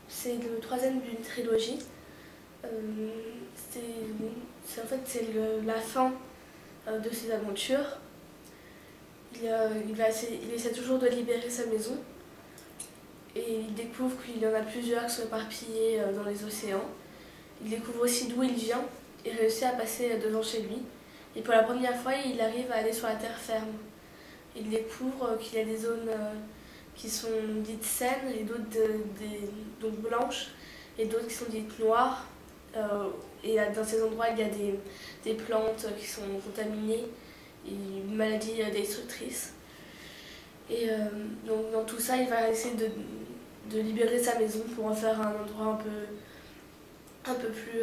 C'est le troisième d'une trilogie. C'est la fin de ses aventures. Il essaie toujours de libérer sa maison et il découvre qu'il y en a plusieurs qui sont éparpillés dans les océans. Il découvre aussi d'où il vient et réussit à passer devant chez lui. Et pour la première fois, il arrive à aller sur la terre ferme. Il découvre qu'il y a des zones qui sont dites saines et d'autres donc blanches et d'autres qui sont dites noires. Et dans ces endroits, il y a des plantes qui sont contaminées et une maladie destructrice. Et donc dans tout ça, il va essayer de libérer sa maison pour en faire un endroit un peu plus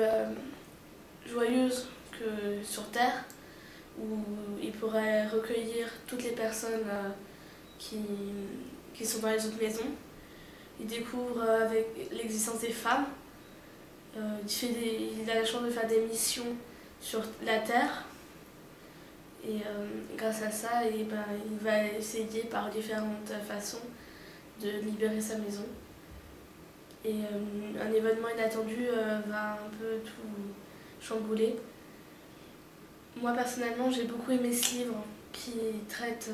joyeuse que sur Terre, où il pourrait recueillir toutes les personnes qui sont dans les autres maisons. Il découvre avec l'existence des femmes. Il a la chance de faire des missions sur la Terre. Et grâce à ça, il va essayer par différentes façons de libérer sa maison. Et un événement inattendu va un peu tout chambouler. Moi personnellement, j'ai beaucoup aimé ce livre qui traite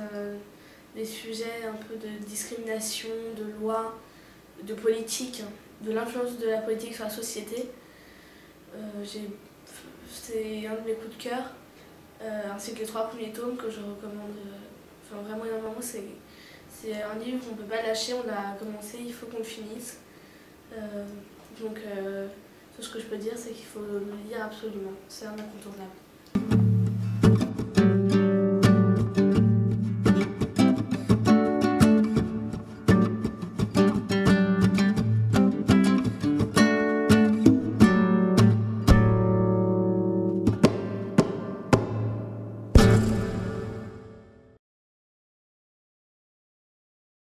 des sujets un peu de discrimination, de loi, de politique, de l'influence de la politique sur la société. C'est un de mes coups de cœur, ainsi que les 3 premiers tomes que je recommande vraiment énormément. C'est un livre qu'on ne peut pas lâcher, on l'a commencé, il faut qu'on le finisse. Tout ce que je peux dire, c'est qu'il faut le lire absolument, c'est un incontournable.